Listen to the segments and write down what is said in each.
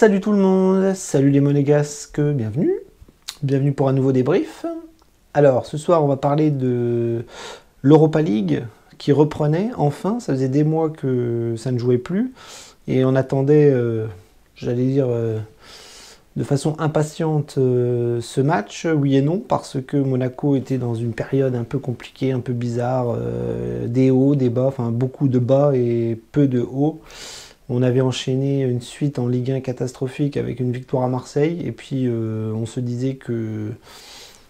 Salut tout le monde, salut les monégasques, bienvenue. Bienvenue pour un nouveau débrief. Alors, ce soir, on va parler de l'Europa League qui reprenait enfin. Ça faisait des mois que ça ne jouait plus. Et on attendait, j'allais dire, de façon impatiente ce match, oui et non, parce que Monaco était dans une période un peu compliquée, un peu bizarre. Des hauts, des bas, enfin beaucoup de bas et peu de hauts. On avait enchaîné une suite en Ligue 1 catastrophique avec une victoire à Marseille. Et puis on se disait que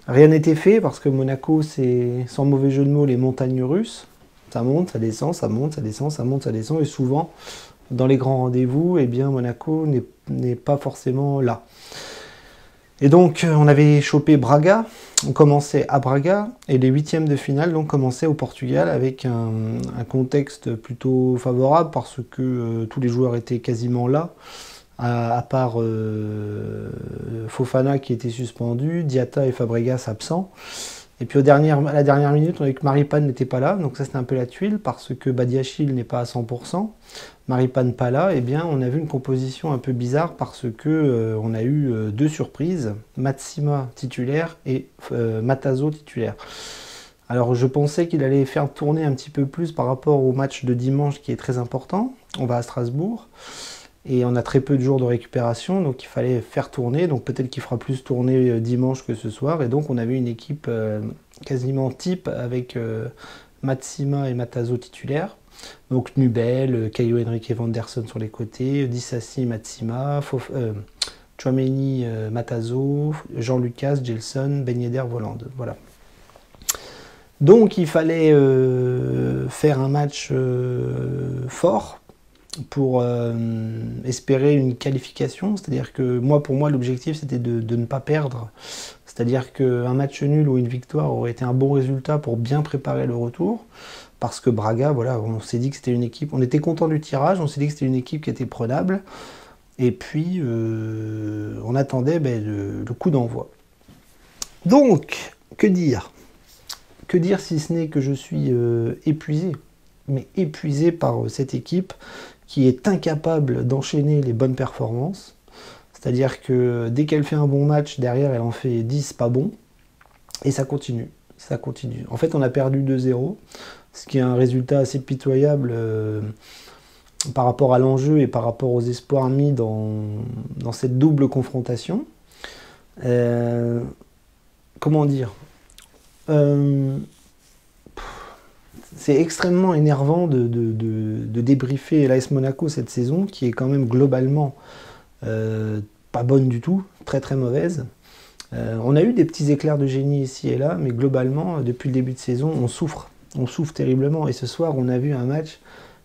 rien n'était fait parce que Monaco, c'est sans mauvais jeu de mots les montagnes russes. Ça monte, ça descend, ça monte, ça descend, ça monte, ça descend. Et souvent, dans les grands rendez-vous, eh bien, Monaco n'est pas forcément là. Et donc on avait chopé Braga, on commençait à Braga, et les huitièmes de finale donc commençaient au Portugal avec un contexte plutôt favorable parce que tous les joueurs étaient quasiment là, à part Fofana qui était suspendu, Diatta et Fabregas absents. Et puis à la dernière minute, on a vu que Maripane n'était pas là, donc ça c'était un peu la tuile parce que Badiachil n'est pas à 100%. Maripane pas là, et bien on a vu une composition un peu bizarre parce que on a eu deux surprises, Matsima titulaire et Matazo titulaire. Alors je pensais qu'il allait faire tourner un petit peu plus par rapport au match de dimanche qui est très important. On va à Strasbourg et on a très peu de jours de récupération, donc il fallait faire tourner, donc peut-être qu'il fera plus tourner dimanche que ce soir, et donc on avait une équipe quasiment type avec Matsima et Matazo titulaires. Donc Nubel, Caio Henrique Vanderson sur les côtés, Dissassi, Matsima, Tchouaméni, Matazo, Jean-Lucas, Gelson, Ben Yedder, Voland. Voilà. Donc il fallait faire un match fort pour espérer une qualification. C'est-à-dire que pour moi, l'objectif c'était de ne pas perdre. C'est-à-dire qu'un match nul ou une victoire aurait été un bon résultat pour bien préparer le retour. Parce que Braga, voilà, on s'est dit que c'était une équipe, on était content du tirage, on s'est dit que c'était une équipe qui était prenable, et puis on attendait le coup d'envoi. Donc, que dire? Que dire si ce n'est que je suis épuisé, mais épuisé par cette équipe qui est incapable d'enchaîner les bonnes performances. C'est-à-dire que dès qu'elle fait un bon match, derrière elle en fait 10 pas bons, et ça continue. Ça continue. En fait, on a perdu 2-0. Ce qui est un résultat assez pitoyable par rapport à l'enjeu et par rapport aux espoirs mis dans cette double confrontation. Comment dire, c'est extrêmement énervant de débriefer l'AS Monaco cette saison, qui est quand même globalement pas bonne du tout, très très mauvaise. On a eu des petits éclairs de génie ici et là, mais globalement, depuis le début de saison, on souffre. On souffre terriblement, et ce soir on a vu un match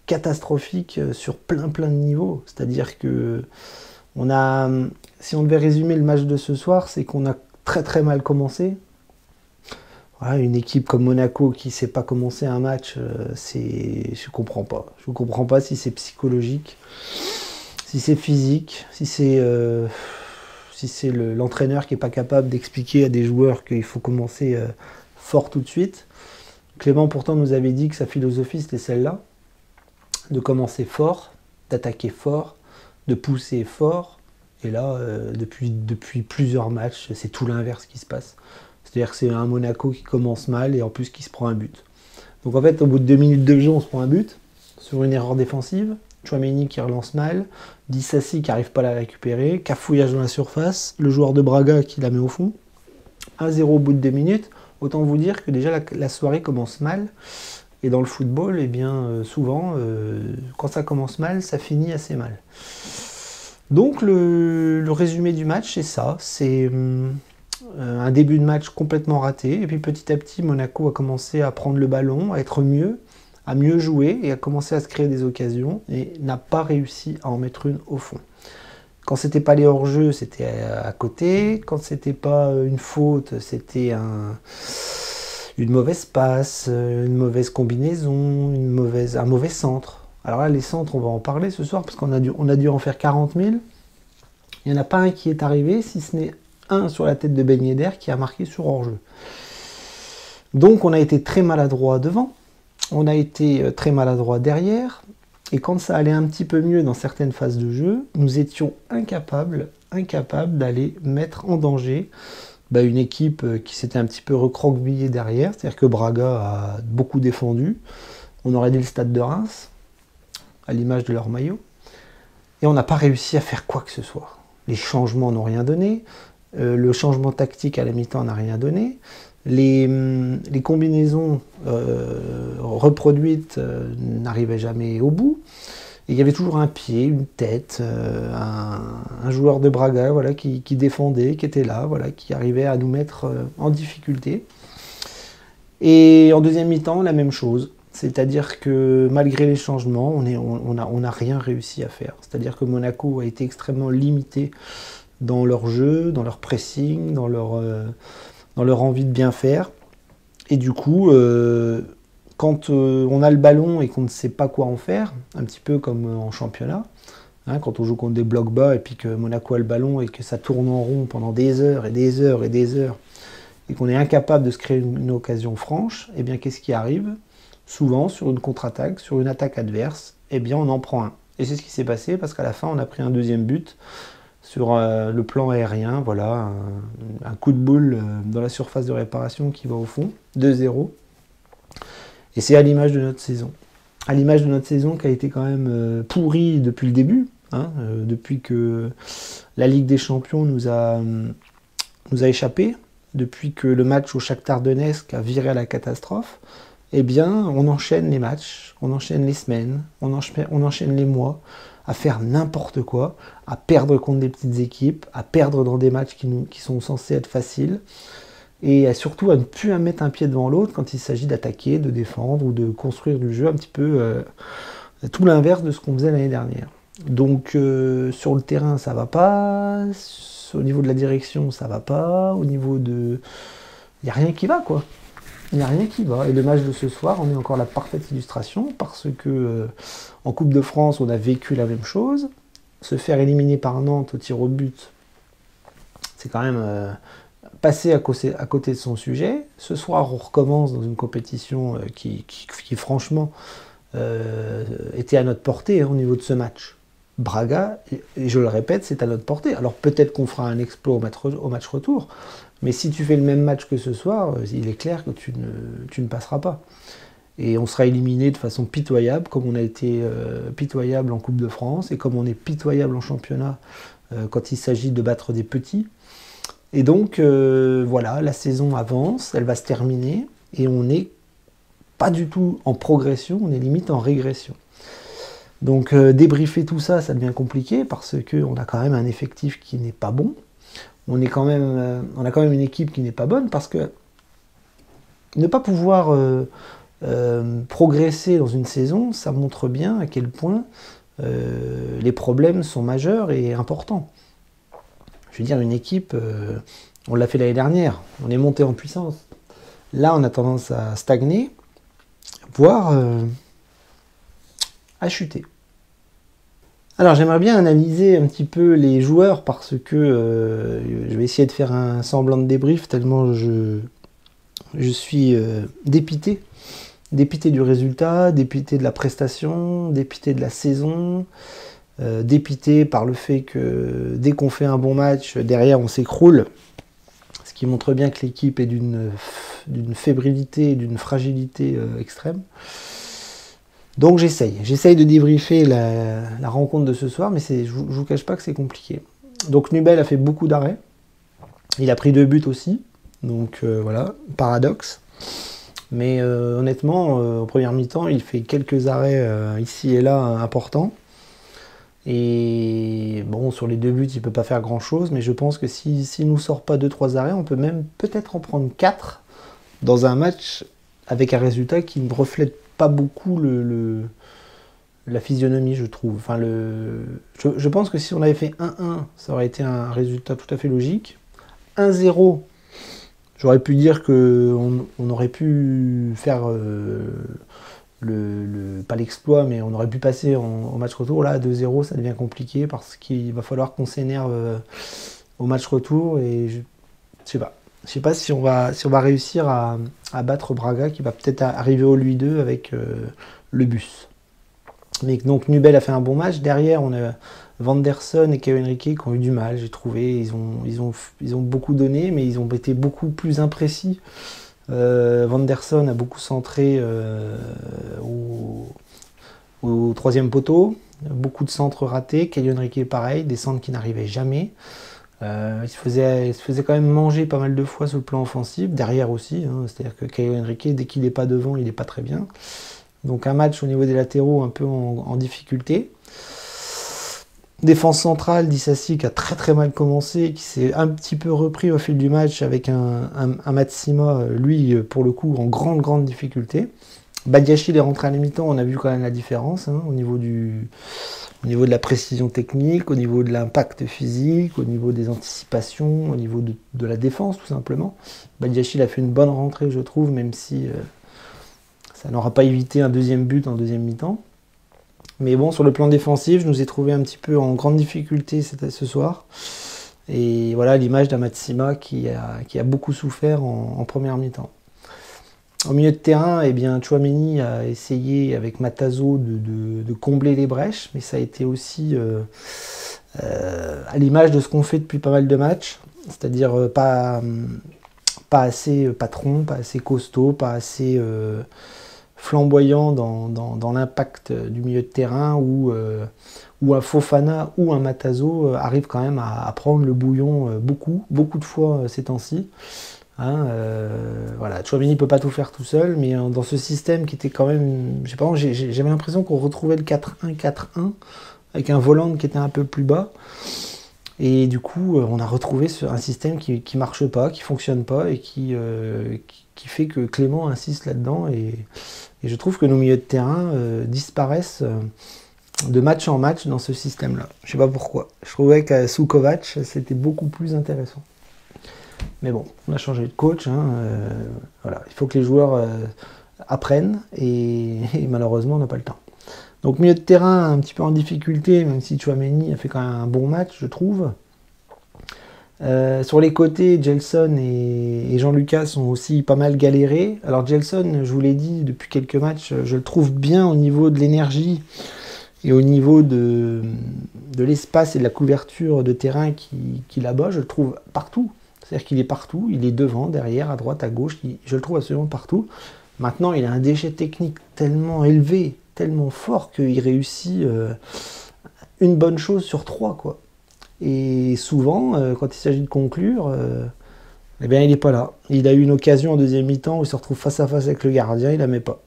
catastrophique sur plein de niveaux. C'est-à-dire que si on devait résumer le match de ce soir, c'est qu'on a très très mal commencé. Voilà, une équipe comme Monaco qui ne sait pas commencer un match, je comprends pas. Je comprends pas si c'est psychologique, si c'est physique, si c'est l'entraîneur qui n'est pas capable d'expliquer à des joueurs qu'il faut commencer fort tout de suite. Clément pourtant nous avait dit que sa philosophie c'était celle-là, de commencer fort, d'attaquer fort, de pousser fort, et là depuis plusieurs matchs c'est tout l'inverse qui se passe. C'est-à-dire que c'est un Monaco qui commence mal et en plus qui se prend un but. Donc en fait au bout de 2 minutes de jeu on se prend un but, sur une erreur défensive, Tchouaméni qui relance mal, Dissassi qui n'arrive pas à la récupérer, cafouillage dans la surface, le joueur de Braga qui la met au fond, 1-0 au bout de 2 minutes. Autant vous dire que déjà la soirée commence mal. Et dans le football, eh bien, souvent, quand ça commence mal, ça finit assez mal. Donc le résumé du match, c'est ça. C'est un début de match complètement raté. Et puis petit à petit, Monaco a commencé à prendre le ballon, à être mieux, à mieux jouer et à commencer à se créer des occasions. Et n'a pas réussi à en mettre une au fond. Quand c'était pas les hors-jeu, c'était à côté. Quand c'était pas une faute, c'était une mauvaise passe, une mauvaise combinaison, un mauvais centre. Alors là, les centres, on va en parler ce soir, parce qu'on a dû en faire 40 000. Il n'y en a pas un qui est arrivé, si ce n'est un sur la tête de Ben Yedder qui a marqué sur hors-jeu. Donc on a été très maladroit devant, on a été très maladroit derrière, Et quand ça allait un petit peu mieux dans certaines phases de jeu, nous étions incapables d'aller mettre en danger une équipe qui s'était un petit peu recroquevillée derrière. C'est-à-dire que Braga a beaucoup défendu. On aurait dit le stade de Reims, à l'image de leur maillot. Et on n'a pas réussi à faire quoi que ce soit. Les changements n'ont rien donné. Le changement tactique à la mi-temps n'a rien donné. Les combinaisons reproduites n'arrivaient jamais au bout. Et il y avait toujours un pied, une tête, un joueur de Braga voilà, qui défendait, qui était là, voilà, qui arrivait à nous mettre en difficulté. Et en deuxième mi-temps, la même chose. C'est-à-dire que malgré les changements, on n'a rien réussi à faire. C'est-à-dire que Monaco a été extrêmement limité dans leur jeu, dans leur pressing, dans leur envie de bien faire. Et du coup, quand on a le ballon et qu'on ne sait pas quoi en faire, un petit peu comme en championnat, hein, quand on joue contre des blocs bas et puis que Monaco a le ballon et que ça tourne en rond pendant des heures et des heures et des heures, et qu'on est incapable de se créer une occasion franche, eh bien qu'est-ce qui arrive? Souvent, sur une contre-attaque, sur une attaque adverse, eh bien on en prend un. Et c'est ce qui s'est passé parce qu'à la fin, on a pris un deuxième but sur le plan aérien, voilà, un coup de boule dans la surface de réparation qui va au fond, 2-0. Et c'est à l'image de notre saison. À l'image de notre saison qui a été quand même pourrie depuis le début, hein, depuis que la Ligue des Champions nous a échappé, depuis que le match au Shakhtar Donetsk a viré à la catastrophe, eh bien, on enchaîne les matchs, on enchaîne les semaines, on enchaîne les mois, à faire n'importe quoi, à perdre contre des petites équipes, à perdre dans des matchs qui sont censés être faciles, et surtout à ne plus mettre un pied devant l'autre quand il s'agit d'attaquer, de défendre ou de construire du jeu un petit peu tout l'inverse de ce qu'on faisait l'année dernière. Donc sur le terrain ça va pas, au niveau de la direction ça va pas, au niveau de... Il n'y a rien qui va quoi. Il n'y a rien qui va. Et le match de ce soir en est encore la parfaite illustration parce que en Coupe de France on a vécu la même chose. Se faire éliminer par Nantes au tir au but, c'est quand même passer à côté de son sujet. Ce soir on recommence dans une compétition qui franchement était à notre portée hein, au niveau de ce match. Braga, et je le répète, c'est à notre portée. Alors peut-être qu'on fera un exploit au match retour, mais si tu fais le même match que ce soir, il est clair que tu ne passeras pas. Et on sera éliminé de façon pitoyable, comme on a été pitoyable en Coupe de France, et comme on est pitoyable en championnat quand il s'agit de battre des petits. Et donc, voilà, la saison avance, elle va se terminer, et on n'est pas du tout en progression, on est limite en régression. Donc débriefer tout ça, ça devient compliqué parce qu'on a quand même un effectif qui n'est pas bon. On a quand même une équipe qui n'est pas bonne parce que ne pas pouvoir progresser dans une saison, ça montre bien à quel point les problèmes sont majeurs et importants. Je veux dire, une équipe, on l'a fait l'année dernière, on est monté en puissance. Là, on a tendance à stagner, voire à chuter. Alors j'aimerais bien analyser un petit peu les joueurs parce que je vais essayer de faire un semblant de débrief tellement je suis dépité. Dépité du résultat, dépité de la prestation, dépité de la saison, dépité par le fait que dès qu'on fait un bon match, derrière on s'écroule. Ce qui montre bien que l'équipe est d'une fébrilité, d'une fragilité extrême. Donc j'essaye de débriefer la rencontre de ce soir, mais je ne vous cache pas que c'est compliqué. Donc Nubel a fait beaucoup d'arrêts, il a pris 2 buts aussi, donc voilà, paradoxe. Mais honnêtement, en première mi-temps, il fait quelques arrêts ici et là importants. Et bon, sur les 2 buts, il ne peut pas faire grand-chose, mais je pense que s'il ne nous sort pas 2-3 arrêts, on peut même peut-être en prendre 4 dans un match avec un résultat qui ne reflète pas beaucoup la physionomie, je trouve. Enfin, je pense que si on avait fait 1-1, ça aurait été un résultat tout à fait logique. 1-0, j'aurais pu dire qu'on aurait pu faire pas l'exploit, mais on aurait pu passer en match retour. Là, 2-0, ça devient compliqué parce qu'il va falloir qu'on s'énerve au match retour. Et je sais pas. Je sais pas si on va réussir à battre Braga, qui va peut-être arriver au Lui 2 avec le bus. Mais donc Nubel a fait un bon match. Derrière, on a Vanderson et Caio Henrique qui ont eu du mal, j'ai trouvé. Ils ont beaucoup donné, mais ils ont été beaucoup plus imprécis. Vanderson a beaucoup centré au troisième poteau. Beaucoup de centres ratés. Caio Henrique, pareil, des centres qui n'arrivaient jamais. Il se faisait quand même manger pas mal de fois sur le plan offensif. Derrière aussi, hein, c'est-à-dire que Caio Henrique, dès qu'il n'est pas devant, il n'est pas très bien. Donc un match au niveau des latéraux un peu en difficulté. Défense centrale, Disasi qui a très très mal commencé, qui s'est un petit peu repris au fil du match avec un Matsima, lui pour le coup en grande difficulté. Badiachil est rentré à la mi-temps, on a vu quand même la différence hein, au niveau de la précision technique, au niveau de l'impact physique, au niveau des anticipations, au niveau de la défense tout simplement. Badiachil a fait une bonne rentrée je trouve, même si ça n'aura pas évité un deuxième but en deuxième mi-temps. Mais bon, sur le plan défensif, je nous ai trouvé un petit peu en grande difficulté ce soir. Et voilà l'image d'Amatsima qui a beaucoup souffert en première mi-temps. Au milieu de terrain, eh bien, Tchouaméni a essayé avec Matazo de combler les brèches, mais ça a été aussi à l'image de ce qu'on fait depuis pas mal de matchs, c'est-à-dire pas assez patron, pas assez costaud, pas assez flamboyant dans l'impact du milieu de terrain où un Fofana ou un Matazo arrive quand même à prendre le bouillon beaucoup de fois ces temps-ci. Hein, voilà, Tchouaméni ne peut pas tout faire tout seul, mais dans ce système qui était quand même, je sais pas, j'avais l'impression qu'on retrouvait le 4-1-4-1 avec un volant qui était un peu plus bas. Et du coup, on a retrouvé un système qui marche pas, qui fonctionne pas et qui fait que Clément insiste là-dedans. Et je trouve que nos milieux de terrain disparaissent de match en match dans ce système-là. Je sais pas pourquoi. Je trouvais qu'à sous Kovac, c'était beaucoup plus intéressant. Mais bon, on a changé de coach. Hein, voilà. Il faut que les joueurs apprennent et malheureusement, on n'a pas le temps. Donc milieu de terrain un petit peu en difficulté, même si Tchouaméni a fait quand même un bon match, je trouve. Sur les côtés, Gelson et Jean-Lucas ont aussi pas mal galéré. Alors Gelson, je vous l'ai dit depuis quelques matchs, je le trouve bien au niveau de l'énergie et au niveau de l'espace et de la couverture de terrain qu'il abat. Je le trouve partout. C'est-à-dire qu'il est partout, il est devant, derrière, à droite, à gauche, je le trouve absolument partout. Maintenant, il a un déchet technique tellement élevé, tellement fort qu'il réussit une bonne chose sur 3, quoi. Et souvent, quand il s'agit de conclure, eh bien, il n'est pas là. Il a eu une occasion en deuxième mi-temps où il se retrouve face à face avec le gardien, il la met pas.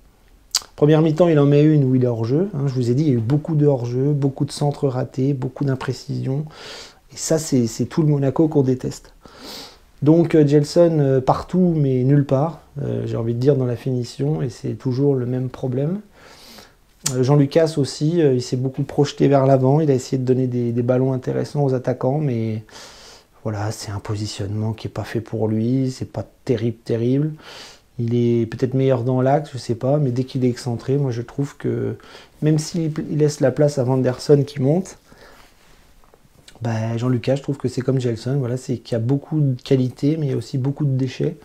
Première mi-temps, il en met une où il est hors-jeu. Hein, je vous ai dit, il y a eu beaucoup de hors-jeu, beaucoup de centres ratés, beaucoup d'imprécisions. Et ça, c'est tout le Monaco qu'on déteste. Donc Gelson partout mais nulle part, j'ai envie de dire dans la finition, et c'est toujours le même problème. Jean-Lucas aussi, il s'est beaucoup projeté vers l'avant, il a essayé de donner des ballons intéressants aux attaquants, mais voilà, c'est un positionnement qui n'est pas fait pour lui, c'est pas terrible. Il est peut-être meilleur dans l'axe, je sais pas, mais dès qu'il est excentré, moi je trouve que même s'il laisse la place à Vanderson qui monte, bah, Jean-Lucas, je trouve que c'est comme Gelson, voilà, c'est qu'il y a beaucoup de qualité, mais il y a aussi beaucoup de déchets.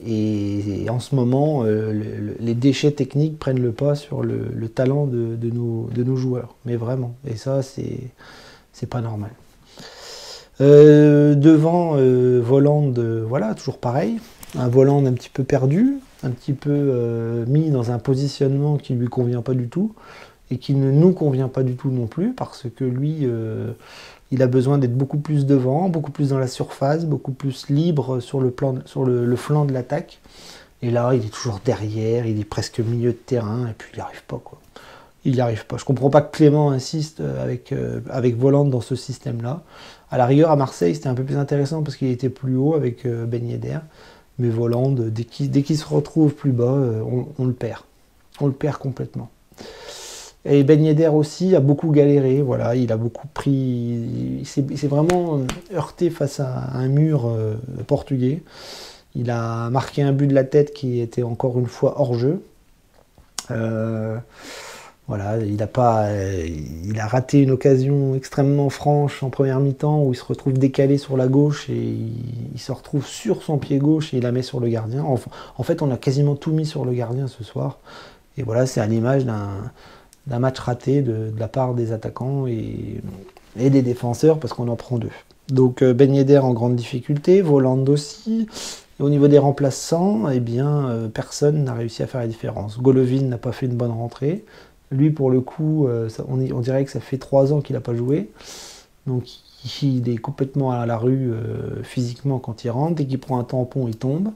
Et en ce moment, les déchets techniques prennent le pas sur le talent de nos joueurs. Mais vraiment, et ça, c'est pas normal. Devant, Voland, voilà, toujours pareil. Un Voland un petit peu perdu, un petit peu mis dans un positionnement qui ne lui convient pas du tout, et qui ne nous convient pas du tout non plus, parce que lui... il a besoin d'être beaucoup plus devant, beaucoup plus dans la surface, beaucoup plus libre sur le flanc de l'attaque. Et là, il est toujours derrière, il est presque milieu de terrain, et puis il n'y arrive pas, quoi. Il n'y arrive pas. Je ne comprends pas que Clément insiste avec Voland dans ce système-là. À la rigueur, à Marseille, c'était un peu plus intéressant parce qu'il était plus haut avec Ben Yedder. Mais Voland, dès qu'il se retrouve plus bas, on le perd. On le perd complètement. Et Ben Yedder aussi a beaucoup galéré, voilà, il a beaucoup pris, il s'est vraiment heurté face à un mur portugais. Il a marqué un but de la tête qui était encore une fois hors jeu. Voilà, il a raté une occasion extrêmement franche en première mi-temps où il se retrouve décalé sur la gauche et il se retrouve sur son pied gauche et il la met sur le gardien. En fait, on a quasiment tout mis sur le gardien ce soir. Et voilà, c'est à l'image d'un match raté de la part des attaquants et des défenseurs, parce qu'on en prend 2. Donc Ben Yedder en grande difficulté, Volland aussi. Et au niveau des remplaçants, eh bien, personne n'a réussi à faire la différence. Golovin n'a pas fait une bonne rentrée. Lui, pour le coup, on dirait que ça fait 3 ans qu'il n'a pas joué. Donc il est complètement à la rue physiquement quand il rentre. Dès qu'il prend un tampon, il tombe.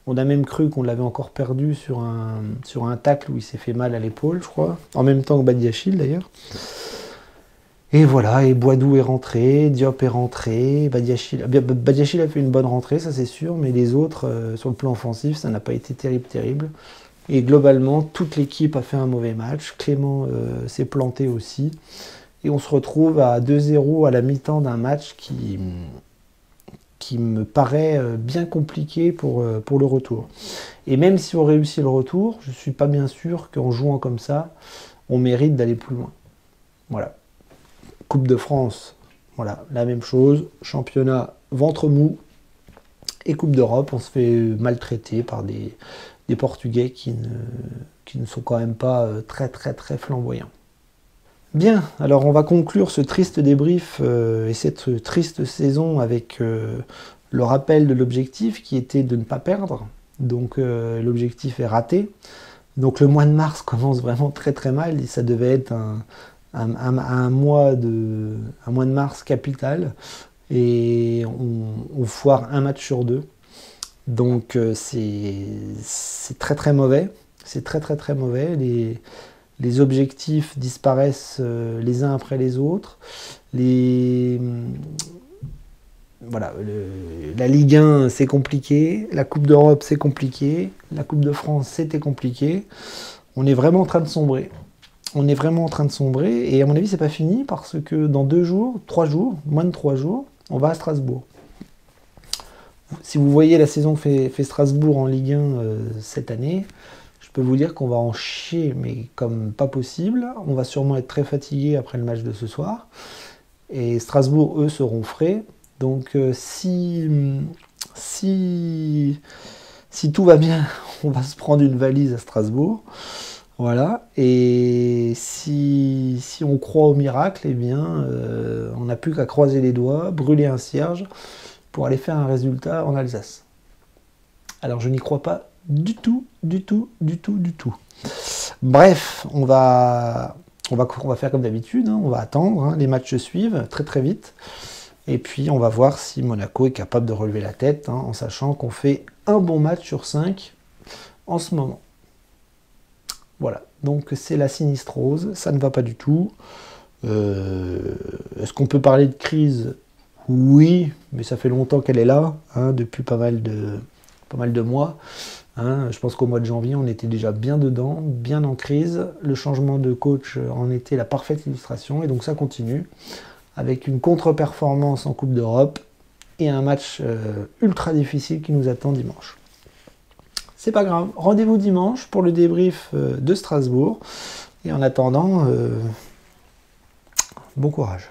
On a même cru qu'on l'avait encore perdu sur un tacle où il s'est fait mal à l'épaule, je crois. En même temps que Badiachil, d'ailleurs. Et voilà, et Boadou est rentré, Diop est rentré, Badiachil a fait une bonne rentrée, ça c'est sûr, mais les autres, sur le plan offensif, ça n'a pas été terrible. Et globalement, toute l'équipe a fait un mauvais match. Clément s'est planté aussi. Et on se retrouve à 2-0 à la mi-temps d'un match qui me paraît bien compliqué pour le retour. Et même si on réussit le retour, je ne suis pas bien sûr qu'en jouant comme ça, on mérite d'aller plus loin. Voilà. Coupe de France, voilà, la même chose. Championnat, ventre mou. Et Coupe d'Europe, on se fait maltraiter par des Portugais qui ne sont quand même pas très flamboyants. Bien, alors on va conclure ce triste débrief et cette triste saison avec le rappel de l'objectif qui était de ne pas perdre. Donc l'objectif est raté. Donc le mois de mars commence vraiment très mal et ça devait être un mois de mars capital et on foire un match sur 2. Donc c'est très mauvais. C'est très mauvais. Les objectifs disparaissent les uns après les autres. Voilà, la Ligue 1 c'est compliqué, la Coupe d'Europe c'est compliqué, la Coupe de France c'était compliqué. On est vraiment en train de sombrer. On est vraiment en train de sombrer et à mon avis c'est pas fini parce que dans 2 jours, 3 jours, moins de 3 jours, on va à Strasbourg. Si vous voyez la saison que fait Strasbourg en Ligue 1 cette année, je peux vous dire qu'on va en chier, mais comme pas possible. On va sûrement être très fatigué après le match de ce soir. Et Strasbourg, eux, seront frais. Donc si tout va bien, on va se prendre une valise à Strasbourg. Voilà. Et si on croit au miracle, eh bien, on n'a plus qu'à croiser les doigts, brûler un cierge pour aller faire un résultat en Alsace. Alors je n'y crois pas du tout. Bref, on va faire comme d'habitude, hein, on va attendre, hein, les matchs suivent très vite. Et puis on va voir si Monaco est capable de relever la tête, hein, en sachant qu'on fait un bon match sur 5 en ce moment. Voilà, donc c'est la sinistrose, ça ne va pas du tout. Est-ce qu'on peut parler de crise ? Oui, mais ça fait longtemps qu'elle est là, hein, depuis pas mal de mois. Hein. Je pense qu'au mois de janvier, on était déjà bien dedans, bien en crise. Le changement de coach en était la parfaite illustration, et donc ça continue, avec une contre-performance en Coupe d'Europe et un match ultra difficile qui nous attend dimanche. C'est pas grave, rendez-vous dimanche pour le débrief de Strasbourg, et en attendant, bon courage.